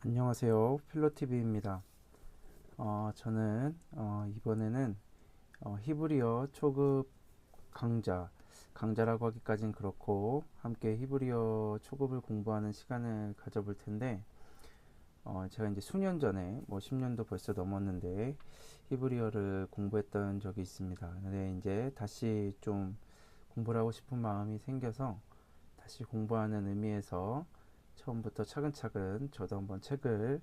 안녕하세요. 필로TV입니다. 저는 이번에는 히브리어 초급 강자라고 하기까진 그렇고 함께 히브리어 초급을 공부하는 시간을 가져볼 텐데 제가 이제 수년 전에 10년도 벌써 넘었는데 히브리어를 공부했던 적이 있습니다. 근데 이제 다시 좀 공부를 하고 싶은 마음이 생겨서 다시 공부하는 의미에서 처음부터 차근차근 저도 한번 책을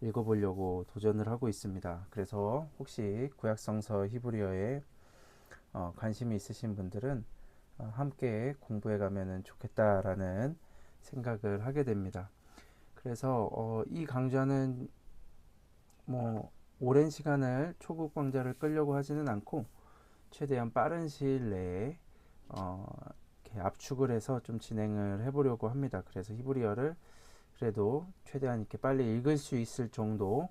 읽어보려고 도전을 하고 있습니다. 그래서 혹시 구약성서 히브리어에 관심이 있으신 분들은 함께 공부해 가면 좋겠다라는 생각을 하게 됩니다. 그래서 이 강좌는 뭐 오랜 시간을 초급 강좌를 끌려고 하지는 않고 최대한 빠른 시일 내에 어, 이렇게 압축을 해서 좀 진행을 해보려고 합니다. 그래서 히브리어를 그래도 최대한 이렇게 빨리 읽을 수 있을 정도가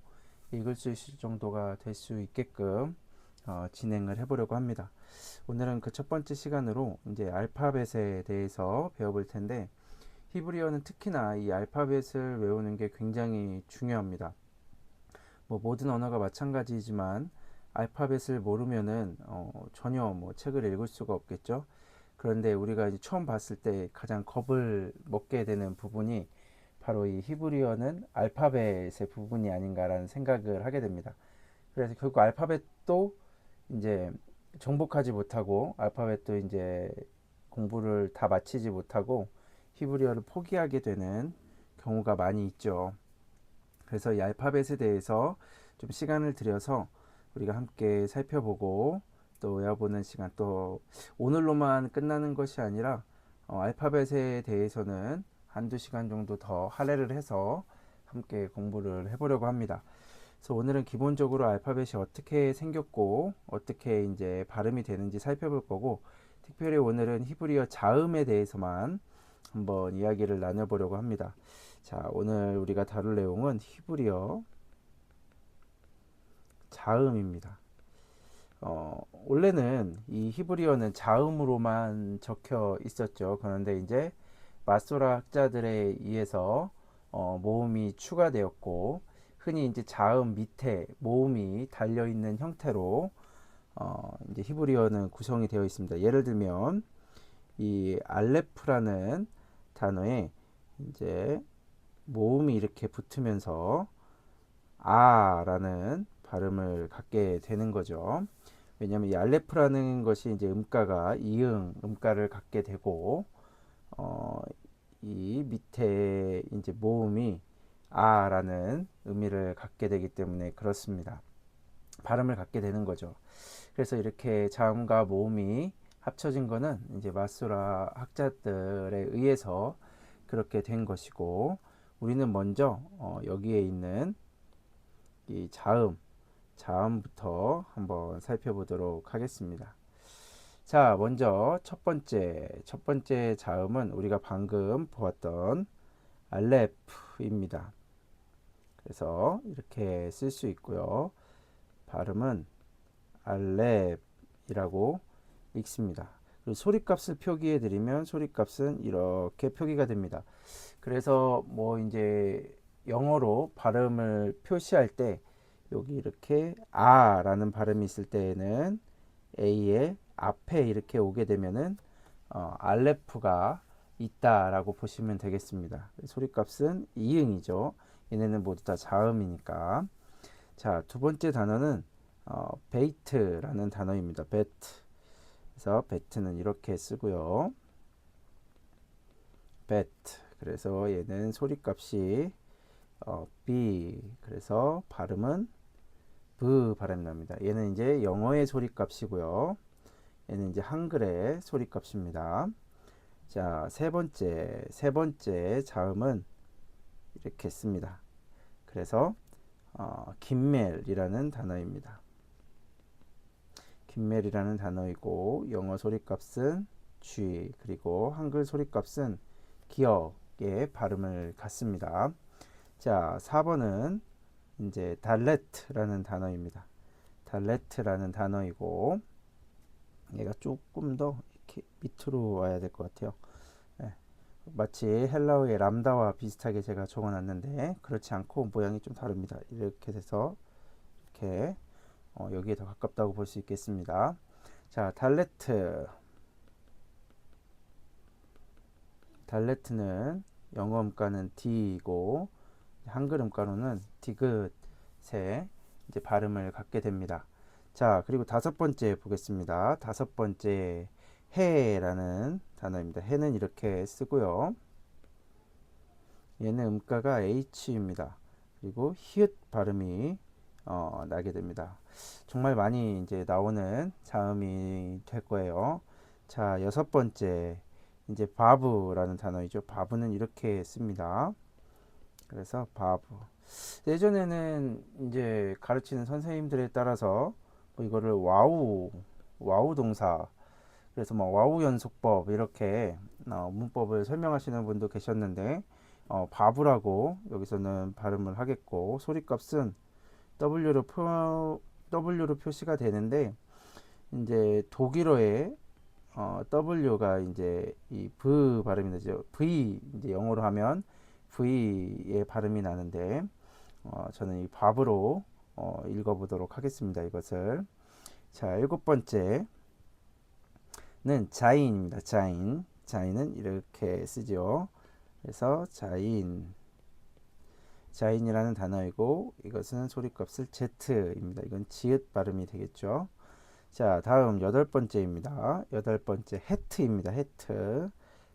될 수 있게끔 진행을 해보려고 합니다. 오늘은 그 첫 번째 시간으로 이제 알파벳에 대해서 배워볼 텐데 히브리어는 특히나 이 알파벳을 외우는 게 굉장히 중요합니다. 뭐 모든 언어가 마찬가지지만 알파벳을 모르면은 전혀 뭐 책을 읽을 수가 없겠죠. 그런데 우리가 이제 처음 봤을 때 가장 겁을 먹게 되는 부분이 바로 이 히브리어는 알파벳의 부분이 아닌가라는 생각을 하게 됩니다. 그래서 결국 알파벳도 이제 정복하지 못하고 알파벳도 이제 공부를 다 마치지 못하고 히브리어를 포기하게 되는 경우가 많이 있죠. 그래서 이 알파벳에 대해서 좀 시간을 들여서 우리가 함께 살펴보고 또 외워보는 시간, 또 오늘로만 끝나는 것이 아니라 알파벳에 대해서는 한두 시간 정도 더 할애를 해서 함께 공부를 해보려고 합니다. 그래서 오늘은 기본적으로 알파벳이 어떻게 생겼고 어떻게 이제 발음이 되는지 살펴볼 거고, 특별히 오늘은 히브리어 자음에 대해서만 한번 이야기를 나눠보려고 합니다. 자, 오늘 우리가 다룰 내용은 히브리어 자음입니다. 원래는 이 히브리어는 자음으로만 적혀 있었죠. 그런데 이제 마소라 학자들에 의해서 모음이 추가되었고, 흔히 이제 자음 밑에 모음이 달려 있는 형태로 이제 히브리어는 구성이 되어 있습니다. 예를 들면 이 알레프라는 단어에 이제 모음이 이렇게 붙으면서 아라는 발음을 갖게 되는 거죠. 왜냐하면 이 알레프라는 것이 이제 음가가 이응 음가를 갖게 되고 어, 이 밑에 이제 모음이 아라는 의미를 갖게 되기 때문에 그렇습니다. 발음을 갖게 되는 거죠. 그래서 이렇게 자음과 모음이 합쳐진 거는 이제 마수라 학자들에 의해서 그렇게 된 것이고, 우리는 먼저 여기에 있는 이 자음부터 한번 살펴보도록 하겠습니다. 자, 먼저 첫 번째 자음은 우리가 방금 보았던 알레프입니다. 그래서 이렇게 쓸 수 있고요. 발음은 알렙이라고 읽습니다. 그리고 소리값을 표기해 드리면 소리값은 이렇게 표기가 됩니다. 그래서 뭐 이제 영어로 발음을 표시할 때 여기 이렇게 아라는 발음이 있을 때에는 A의 앞에 이렇게 오게 되면은 알레프가 있다라고 보시면 되겠습니다. 소리값은 이응이죠. 얘네는 모두 다 자음이니까. 자, 두 번째 단어는 베이트라는 단어입니다. 베트. 그래서 베트는 이렇게 쓰고요. 베트. 그래서 얘는 소리값이 B. 그래서 발음은 브 발음 납니다. 얘는 이제 영어의 소리값이고요. 얘는 이제 한글의 소리값입니다. 자, 세 번째 자음은 이렇게 씁니다. 그래서 김멜이라는 단어입니다. 김멜이라는 단어이고 영어 소리값은 G, 그리고 한글 소리값은 기억의 발음을 갖습니다. 자, 4번은 이제 달레트라는 단어입니다. 달레트라는 단어이고 얘가 조금 더 이렇게 밑으로 와야 될 것 같아요. 네. 마치 헬라어의 람다와 비슷하게 제가 적어놨는데 그렇지 않고 모양이 좀 다릅니다. 이렇게 돼서 이렇게 여기에 더 가깝다고 볼 수 있겠습니다. 자, 달레트는 영어 음가는 D이고 한글 음가로는 디귿의 이제 발음을 갖게 됩니다. 자, 그리고 다섯 번째 보겠습니다. 다섯 번째 해라는 단어입니다. 해는 이렇게 쓰고요. 얘는 음가가 H입니다. 그리고 히읗 발음이 나게 됩니다. 정말 많이 이제 나오는 자음이 될 거예요. 자, 여섯 번째 이제 바브라는 단어이죠. 바브는 이렇게 씁니다. 그래서 바브. 예전에는 이제 가르치는 선생님들에 따라서 뭐 이거를 와우 동사, 그래서 뭐 와우 연속법 이렇게 문법을 설명하시는 분도 계셨는데 바브라고 여기서는 발음을 하겠고 소리값은 W로 표시가 되는데 이제 독일어의 W가 이제 이 V 발음이 나죠. V 이제 영어로 하면 V의 발음이 나는데 저는 이 밥으로 읽어보도록 하겠습니다. 이것을 자 일곱 번째는 자인입니다. 자인은 이렇게 쓰죠. 그래서 자인이라는 단어이고 이것은 소리값을 Z입니다. 이건 지읒 발음이 되겠죠. 자, 다음 여덟 번째입니다. 여덟 번째 해트입니다.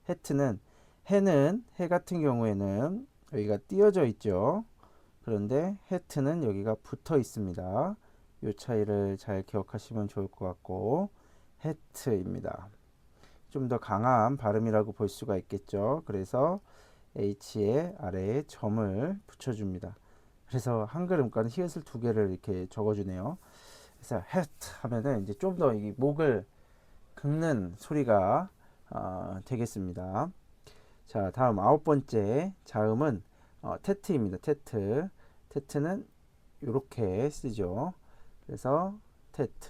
해트는 해는 해 같은 경우에는 여기가 띄어져 있죠. 그런데 해트는 여기가 붙어 있습니다. 이 차이를 잘 기억하시면 좋을 것 같고 해트입니다. 좀 더 강한 발음이라고 볼 수가 있겠죠. 그래서 H의 아래에 점을 붙여줍니다. 그래서 한글 음가는 히읗을 두 개를 이렇게 적어주네요. 그래서 해트 하면은 이제 좀 더 이 목을 긁는 소리가 되겠습니다. 자, 다음 아홉 번째 자음은 테트입니다. 테트는 이렇게 쓰죠. 그래서 테트.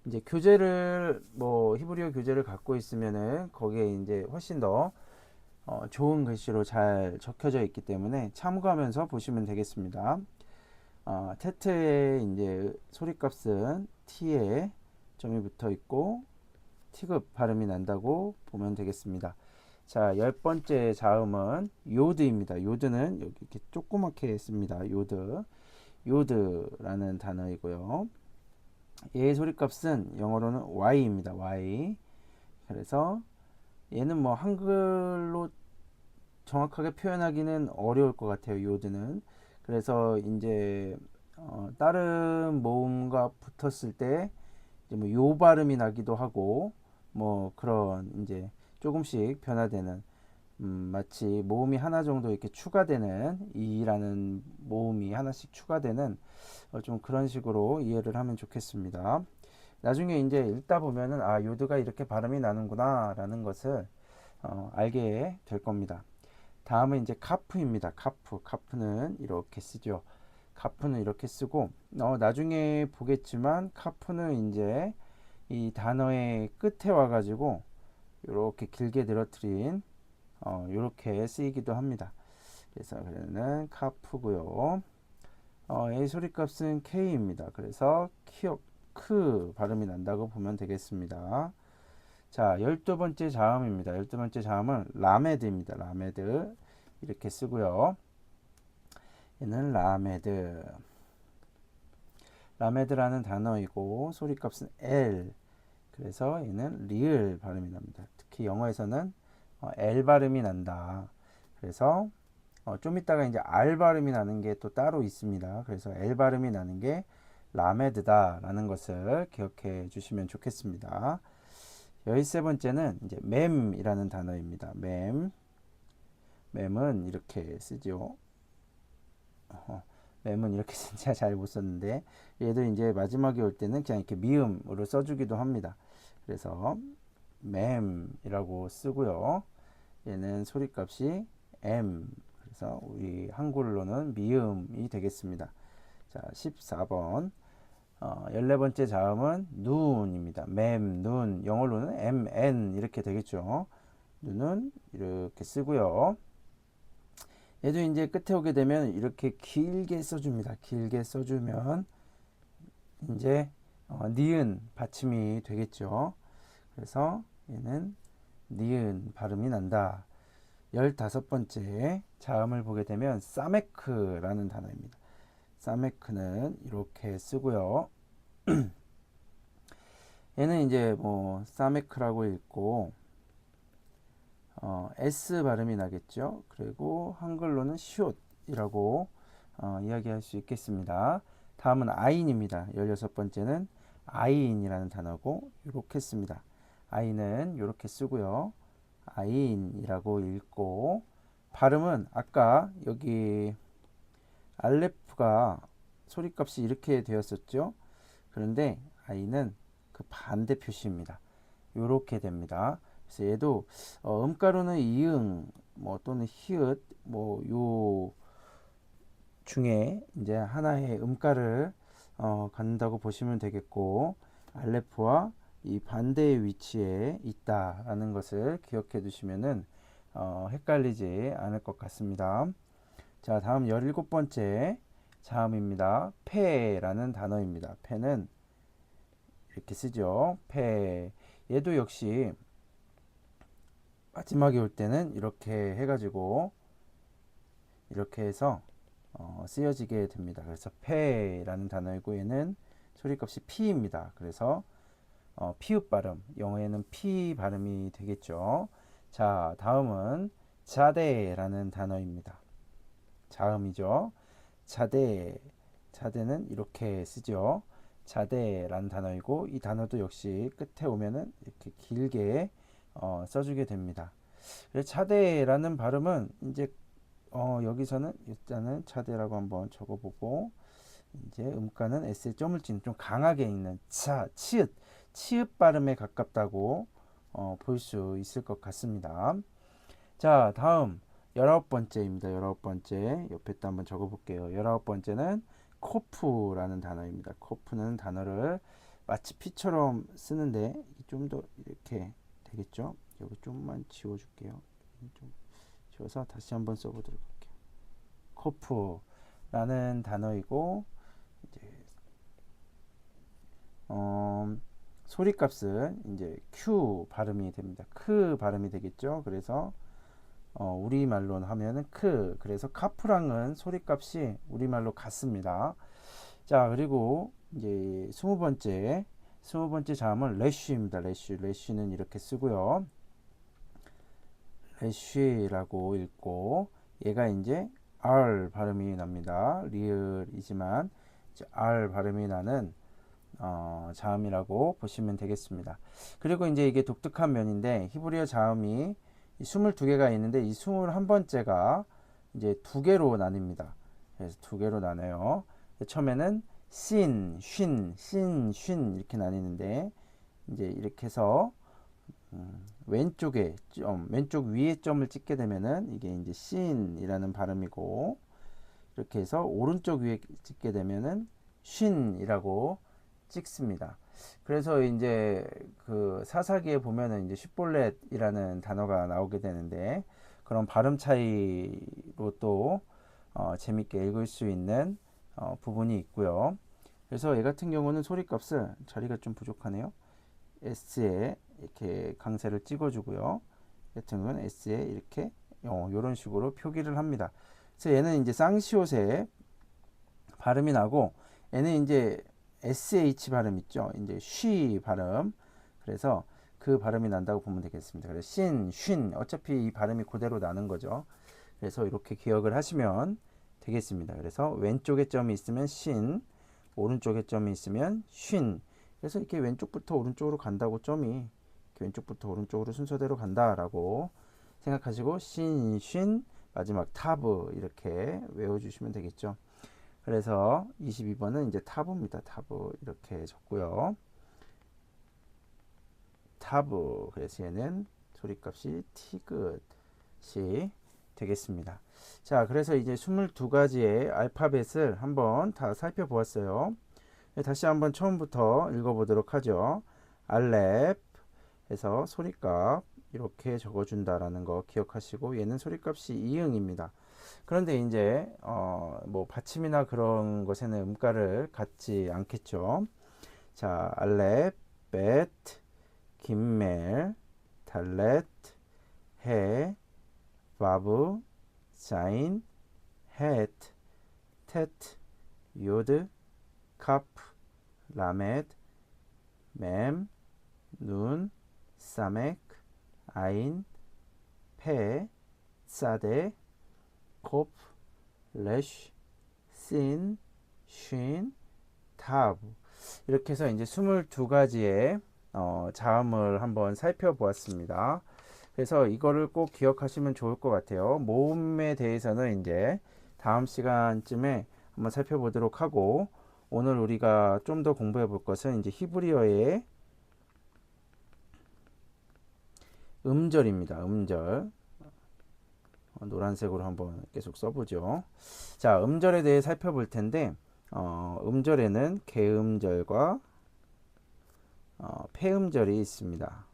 이제 교재를 뭐 히브리어 교재를 갖고 있으면은 거기에 이제 훨씬 더 좋은 글씨로 잘 적혀져 있기 때문에 참고하면서 보시면 되겠습니다. 테트의 이제 소리값은 T에 점이 붙어 있고 T급 발음이 난다고 보면 되겠습니다. 자, 열 번째 자음은 요드입니다. 요드는 여기 이렇게 조그맣게 씁니다. 요드라는 단어이고요. 얘의 소리값은 영어로는 Y입니다. Y. 그래서 얘는 뭐 한글로 정확하게 표현하기는 어려울 것 같아요. 요드는. 그래서 이제 다른 모음과 붙었을 때 이제 뭐 요 발음이 나기도 하고 뭐 그런 이제 조금씩 변화되는 마치 모음이 하나 정도 이렇게 추가되는 이라는 모음이 하나씩 추가되는 좀 그런 식으로 이해를 하면 좋겠습니다. 나중에 이제 읽다 보면은 아 요드가 이렇게 발음이 나는구나 라는 것을 알게 될 겁니다. 다음은 이제 카프입니다. 카프는 이렇게 쓰죠. 카프는 이렇게 쓰고 나중에 보겠지만 카프는 이제 이 단어의 끝에 와가지고 이렇게 길게 늘어뜨린 이렇게 쓰이기도 합니다. 그래서 그는 카프고요. A 소리값은 K입니다. 그래서 크 발음이 난다고 보면 되겠습니다. 자, 12번째 자음입니다. 12번째 자음은 라메드입니다. 라메드 이렇게 쓰고요. 얘는 라메드라는 단어이고 소리값은 L. 그래서 얘는 리을 발음이 납니다. 특히 영어에서는 L 발음이 난다. 그래서 좀 이따가 이제 R 발음이 나는 게 또 따로 있습니다. 그래서 L 발음이 나는 게 라메드다라는 것을 기억해 주시면 좋겠습니다. 13번째는 이제 맴이라는 단어입니다. 맴은 이렇게 쓰죠. 맴은 이렇게 진짜 잘 못 썼는데 얘도 이제 마지막에 올 때는 그냥 이렇게 미음으로 써주기도 합니다. 그래서 맴이라고 쓰고요. 얘는 소리값이 M. 그래서 우리 한글로는 미음이 되겠습니다. 자, 14번. 14번째 자음은 눈입니다. 눈. 영어로는 MN 이렇게 되겠죠. 눈은 이렇게 쓰고요. 얘도 이제 끝에 오게 되면 이렇게 길게 써줍니다. 길게 써주면 이제 니은 받침이 되겠죠. 그래서 얘는 니은 발음이 난다. 15번째 자음을 보게 되면 사메크라는 단어입니다. 사메크는 이렇게 쓰고요. 얘는 이제 뭐 사메크라고 읽고 S 발음이 나겠죠. 그리고 한글로는 시옷이라고 이야기할 수 있겠습니다. 다음은 아인입니다. 16번째는 아인이라는 단어고 이렇게 씁니다. 아인은 이렇게 쓰고요. 아인이라고 읽고 발음은 아까 여기 알레프가 소리값이 이렇게 되었었죠. 그런데 아인은 그 반대 표시입니다. 이렇게 됩니다. 그래서 얘도 음가루는 이응 뭐 또는 히읗 뭐 요 중에 이제 하나의 음가를 갖는다고 보시면 되겠고 알레프와 이 반대의 위치에 있다라는 것을 기억해 두시면은 헷갈리지 않을 것 같습니다. 자, 다음 17번째 자음입니다. 패라는 단어입니다. 패는 이렇게 쓰죠. 패. 얘도 역시 마지막에 올 때는 이렇게 해가지고 이렇게 해서 쓰여지게 됩니다. 그래서 패라는 단어이고 얘는 소리값이 P입니다. 그래서 피읍 발음, 영어에는 P 발음이 되겠죠. 자, 다음은 자대라는 단어입니다. 자음이죠. 자대, 자대는 이렇게 쓰죠. 자대라는 단어이고 이 단어도 역시 끝에 오면은 이렇게 길게 써주게 됩니다. 자대라는 발음은 이제 여기서는 일단은 자대라고 한번 적어보고 이제 음가는 S에 점을 찍는 좀 강하게 있는 차, 치읓 발음에 가깝다고 볼 수 있을 것 같습니다. 자, 다음 19번째입니다. 19번째 옆에도 한번 적어볼게요. 19번째는 코프라는 단어입니다. 코프는 단어를 마치 피처럼 쓰는데 좀 더 이렇게 되겠죠? 여기 좀만 지워줄게요. 좀 지워서 다시 한번 써보도록 할게요. 코프라는 단어이고 이제 소리값은 이제 Q 발음이 됩니다. 크 발음이 되겠죠? 그래서 우리말로 하면은 그래서 카프랑은 소리값이 우리말로 같습니다. 자, 그리고 이제 20번째 자음은 래쉬입니다. 래쉬는 이렇게 쓰고요. 래쉬라고 읽고 얘가 이제 R 발음이 납니다. 리을이지만 이제 R 발음이 나는 자음이라고 보시면 되겠습니다. 그리고 이제 이게 독특한 면인데 히브리어 자음이 22개가 있는데 이 21번째가 이제 두 개로 나뉩니다. 그래서 두 개로 나눠요. 처음에는 신, 쉰 이렇게 나뉘는데 이제 이렇게 해서 왼쪽에 왼쪽 위에 점을 찍게 되면은 이게 이제 신이라는 발음이고 이렇게 해서 오른쪽 위에 찍게 되면은 쉰이라고 찍습니다. 그래서 이제 그 사사기에 보면은 이제 쉿볼렛이라는 단어가 나오게 되는데 그런 발음 차이로 또 재밌게 읽을 수 있는 부분이 있고요. 그래서 얘 같은 경우는 소리값을 자리가 좀 부족하네요. S에 이렇게 강세를 찍어주고요. 같은 경우는 S에 이렇게 이런 식으로 표기를 합니다. 그래서 얘는 이제 쌍시옷에 발음이 나고 얘는 이제 SH 발음 있죠. 이제 쉬 발음. 그래서 그 발음이 난다고 보면 되겠습니다. 그래서 쉰 어차피 이 발음이 그대로 나는 거죠. 그래서 이렇게 기억을 하시면 되겠습니다. 그래서 왼쪽에 점이 있으면 신, 오른쪽에 점이 있으면 쉰. 그래서 이렇게 왼쪽부터 오른쪽으로 간다고 점이 이렇게 왼쪽부터 오른쪽으로 순서대로 간다라고 생각하시고 쉰, 마지막 타브 이렇게 외워주시면 되겠죠. 그래서 22번은 이제 타브입니다. 타브 이렇게 적고요. 타브 그래서 얘는 소리값이 티긋이 되겠습니다. 자, 그래서 이제 22가지의 알파벳을 한번 다 살펴보았어요. 다시 한번 처음부터 읽어보도록 하죠. 알렙 해서 소리값 이렇게 적어준다라는 거 기억하시고, 얘는 소리값이 이응입니다. 그런데 이제 뭐 받침이나 그런 것에는 음가를 갖지 않겠죠. 자, 알렙, 벳, 김멜, 달렛, 해, 바브, 자인, 헷, 텟, 요드, 카프, 라멧, 맴, 눈, 사멕, 아인, 페, 사데, 콥, 레쉬, 신, 쉰, 타브. 이렇게 해서 이제 22가지의 자음을 한번 살펴보았습니다. 그래서 이거를 꼭 기억하시면 좋을 것 같아요. 모음에 대해서는 이제 다음 시간쯤에 한번 살펴보도록 하고, 오늘 우리가 좀 더 공부해 볼 것은 이제 히브리어의 음절입니다. 음절. 노란색으로 한번 계속 써보죠. 자, 음절에 대해 살펴볼 텐데, 음절에는 개음절과 폐음절이 있습니다.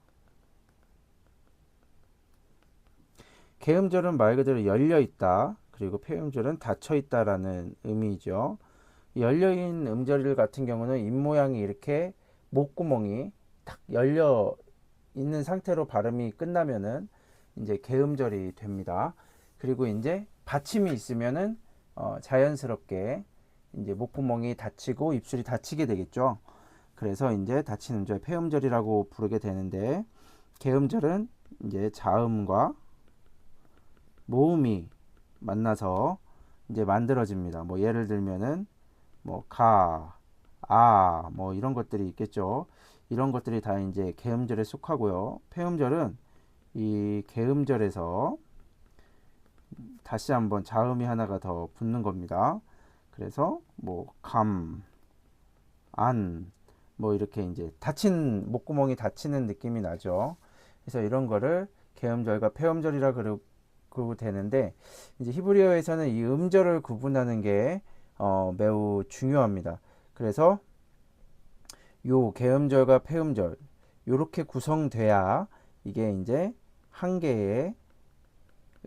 개음절은 말 그대로 열려 있다. 그리고 폐음절은 닫혀 있다라는 의미죠. 열려있는 음절 같은 경우는 입모양이 이렇게 목구멍이 탁 열려 있는 상태로 발음이 끝나면은 이제 개음절이 됩니다. 그리고 이제 받침이 있으면은 자연스럽게 이제 목구멍이 닫히고 입술이 닫히게 되겠죠. 그래서 이제 닫힌 음절 폐음절이라고 부르게 되는데, 개음절은 이제 자음과 모음이 만나서 이제 만들어집니다. 뭐 예를 들면은 뭐 가, 아, 뭐 이런 것들이 있겠죠. 이런 것들이 다 이제 개음절에 속하고요. 폐음절은 이 개음절에서 다시 한번 자음이 하나가 더 붙는 겁니다. 그래서 뭐 감, 안, 뭐 이렇게 이제 닫힌 목구멍이 닫히는 느낌이 나죠. 그래서 이런 거를 개음절과 폐음절이라 그러고 되는데, 이제 히브리어에서는 이 음절을 구분하는 게 매우 중요합니다. 그래서 요 개음절과 폐음절 요렇게 구성돼야 이게 이제 한 개의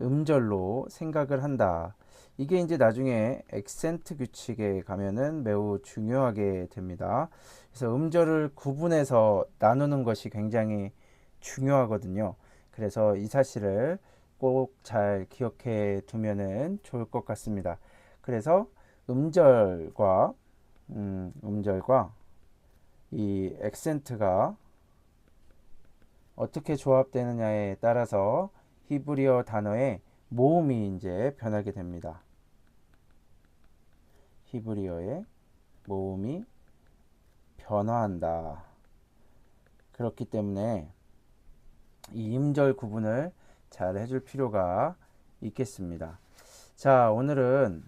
음절로 생각을 한다. 이게 이제 나중에 액센트 규칙에 가면은 매우 중요하게 됩니다. 그래서 음절을 구분해서 나누는 것이 굉장히 중요하거든요. 그래서 이 사실을 꼭 잘 기억해 두면은 좋을 것 같습니다. 그래서 음절과 음절과 이 액센트가 어떻게 조합되느냐에 따라서 히브리어 단어의 모음이 이제 변하게 됩니다. 히브리어의 모음이 변화한다. 그렇기 때문에 이 음절 구분을 잘 해줄 필요가 있겠습니다. 자, 오늘은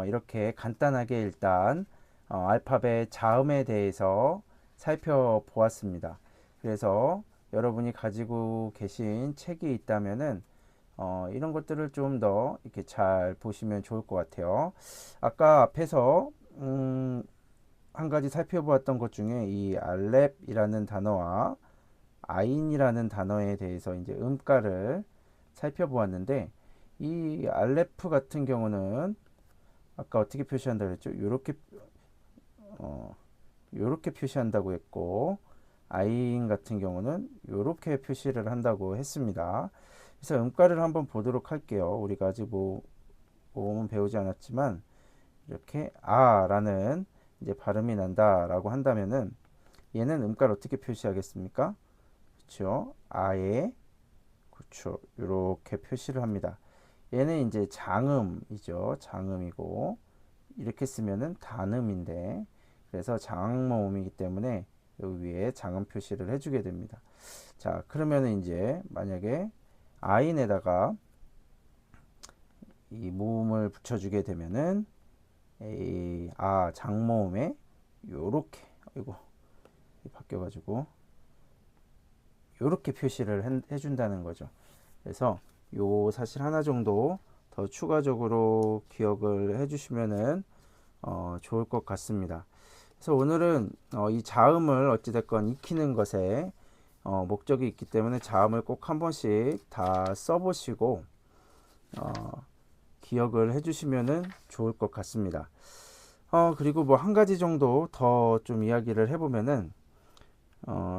이렇게 간단하게 일단 알파벳 자음에 대해서 살펴보았습니다. 그래서 여러분이 가지고 계신 책이 있다면은 이런 것들을 좀 더 이렇게 잘 보시면 좋을 것 같아요. 아까 앞에서 한 가지 살펴보았던 것 중에 이 알렙이라는 단어와 아인이라는 단어에 대해서 이제 음가를 살펴보았는데, 이 알레프 같은 경우는 아까 어떻게 표시한다고 했죠? 요렇게 표시한다고 했고, 아인 같은 경우는 요렇게 표시를 한다고 했습니다. 그래서 음가를 한번 보도록 할게요. 우리가 아직 모음은 배우지 않았지만 이렇게 아라는 이제 발음이 난다라고 한다면은 얘는 음가를 어떻게 표시하겠습니까? 그렇죠? 아에 그렇죠. 이렇게 표시를 합니다. 얘는 이제 장음이죠. 장음이고 이렇게 쓰면은 단음인데, 그래서 장모음이기 때문에 여기 위에 장음 표시를 해주게 됩니다. 자, 그러면은 이제 만약에 아인에다가 이 모음을 붙여주게 되면은 장모음에 요렇게, 이거 바뀌어가지고 요렇게 표시를 해준다는 거죠. 그래서 요 사실 하나 정도 더 추가적으로 기억을 해주시면은 좋을 것 같습니다. 그래서 오늘은 이 자음을 어찌됐건 익히는 것에 목적이 있기 때문에 자음을 꼭 한 번씩 다 써보시고 기억을 해주시면은 좋을 것 같습니다. 그리고 뭐 한 가지 정도 더 좀 이야기를 해보면은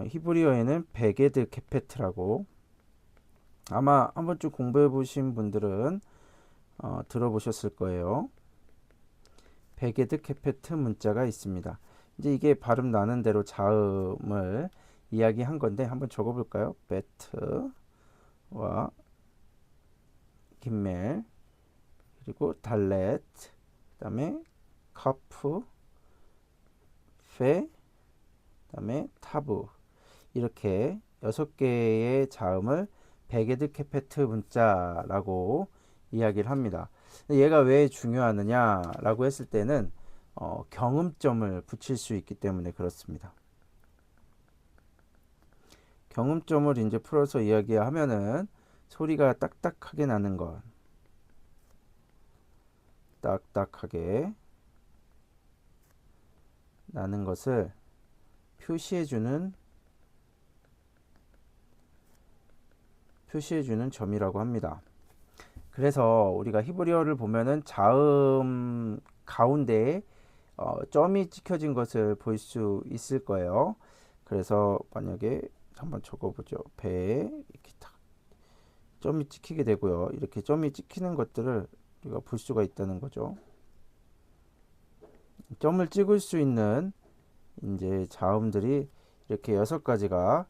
히브리어에는 베게드 케페트라고 아마 한 번쯤 공부해 보신 분들은 들어보셨을 거예요. 베게드 케페트 문자가 있습니다. 이제 이게 발음 나는 대로 자음을 이야기한 건데 한번 적어볼까요? 베트와 김멜 그리고 달렛 그 다음에 카프 페 그 다음에 타브 이렇게 6개의 자음을 베게드 케페트 문자라고 이야기를 합니다. 얘가 왜 중요하느냐라고 했을 때는 경음점을 붙일 수 있기 때문에 그렇습니다. 경음점을 이제 풀어서 이야기하면은 소리가 딱딱하게 나는 것, 딱딱하게 나는 것을 표시해주는 점이라고 합니다. 그래서 우리가 히브리어를 보면은 자음 가운데에 점이 찍혀진 것을 볼 수 있을 거예요. 그래서 만약에 한번 적어보죠. 배에 이렇게 딱 점이 찍히게 되고요. 이렇게 점이 찍히는 것들을 우리가 볼 수가 있다는 거죠. 점을 찍을 수 있는 이제 자음들이 이렇게 6가지가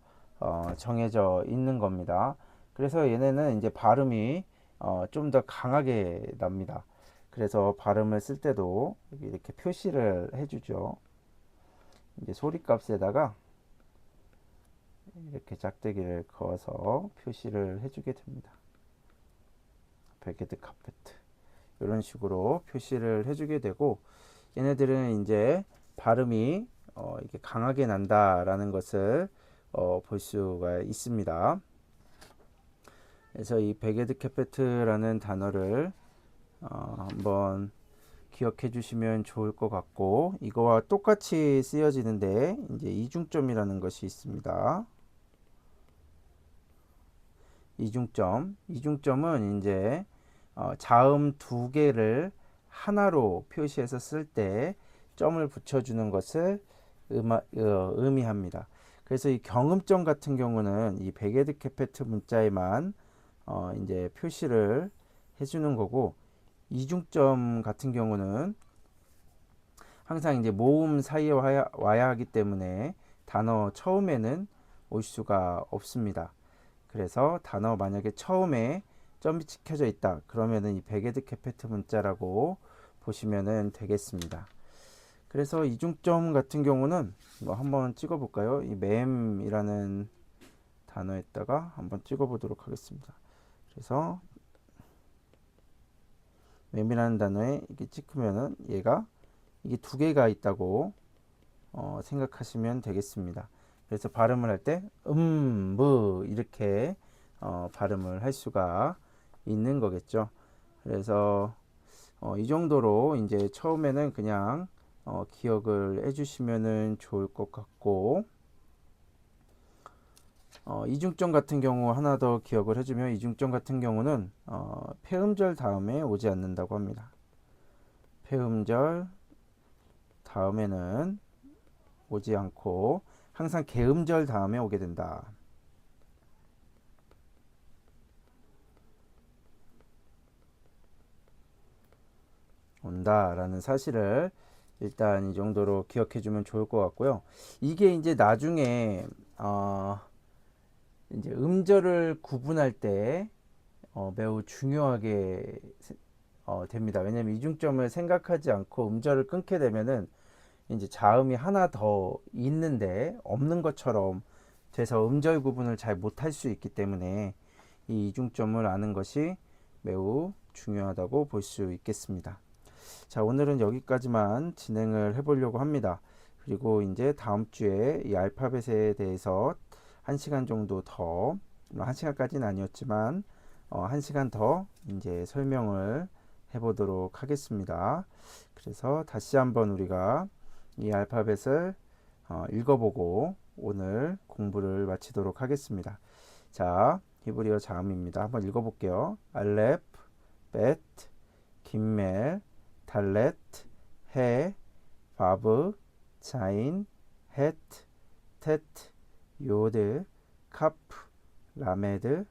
정해져 있는 겁니다. 그래서 얘네는 이제 발음이 좀 더 강하게 납니다. 그래서 발음을 쓸 때도 이렇게 표시를 해주죠. 이제 소리값에다가 이렇게 짝대기를 그어서 표시를 해주게 됩니다. 베게드 카페트 이런 식으로 표시를 해주게 되고 얘네들은 이제 발음이 이렇게 강하게 난다라는 것을 볼 수가 있습니다. 그래서 이 베게드 케페트라는 단어를 한번 기억해 주시면 좋을 것 같고 이거와 똑같이 쓰여지는데 이제 이중점이라는 것이 있습니다. 이중점은 이제 자음 2개를 하나로 표시해서 쓸 때 점을 붙여주는 것을 의미합니다. 그래서 이 경음점 같은 경우는 이 베게드 케페트 문자에만 이제 표시를 해주는 거고 이중점 같은 경우는 항상 이제 모음 사이에 와야 하기 때문에 단어 처음에는 올 수가 없습니다. 그래서 단어 만약에 처음에 점이 찍혀져 있다 그러면은 이 베게드 케페트 문자라고 보시면은 되겠습니다. 그래서 이중점 같은 경우는 뭐 한번 찍어 볼까요? 이 맴이라는 단어에다가 한번 찍어 보도록 하겠습니다. 그래서 맴이라는 단어에 이게 찍으면은 얘가 이게 2개가 있다고 생각하시면 되겠습니다. 그래서 발음을 할 때 이렇게 발음을 할 수가 있는 거겠죠. 그래서 이 정도로 이제 처음에는 그냥 기억을 해주시면은 좋을 것 같고 이중점 같은 경우 하나 더 기억을 해주면 이중점 같은 경우는 폐음절 다음에 오지 않는다고 합니다. 폐음절 다음에는 오지 않고 항상 개음절 다음에 오게 된다. 온다라는 사실을 일단 이 정도로 기억해 주면 좋을 것 같고요. 이게 이제 나중에 이제 음절을 구분할 때 매우 중요하게 됩니다. 왜냐하면 이중점을 생각하지 않고 음절을 끊게 되면은 이제 자음이 하나 더 있는데 없는 것처럼 돼서 음절 구분을 잘 못할 수 있기 때문에 이 이중점을 아는 것이 매우 중요하다고 볼 수 있겠습니다. 자, 오늘은 여기까지만 진행을 해보려고 합니다. 그리고 이제 다음 주에 이 알파벳에 대해서 1시간 정도 더, 1시간까지는 아니었지만 1시간 더 이제 설명을 해보도록 하겠습니다. 그래서 다시 한번 우리가 이 알파벳을 읽어보고 오늘 공부를 마치도록 하겠습니다. 자, 히브리어 자음입니다. 한번 읽어볼게요. 알렙, 벳, 김멜, 달렛, 해, 바브, 자인, 헷, 텟, 요드, 카프, 라메드,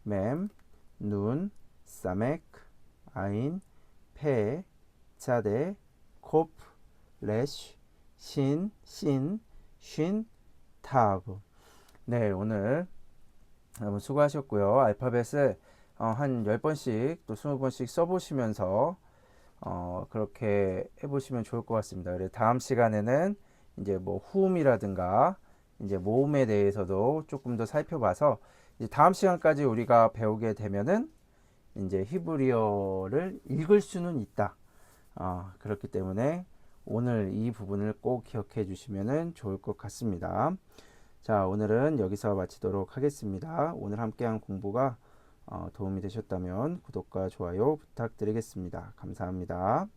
맴, 눈, 사멕, 아인, 페, 자데, 코프, 레쉬, 신, 쉰, 타브. 네, 오늘 여러분 수고하셨고요. 알파벳을 한 10번씩 또 20번씩 써보시면서 그렇게 해보시면 좋을 것 같습니다. 그래서 다음 시간에는 이제 뭐 후음이라든가 이제 모음에 대해서도 조금 더 살펴봐서 이제 다음 시간까지 우리가 배우게 되면은 이제 히브리어를 읽을 수는 있다. 그렇기 때문에 오늘 이 부분을 꼭 기억해 주시면 좋을 것 같습니다. 자, 오늘은 여기서 마치도록 하겠습니다. 오늘 함께한 공부가 도움이 되셨다면 구독과 좋아요 부탁드리겠습니다. 감사합니다.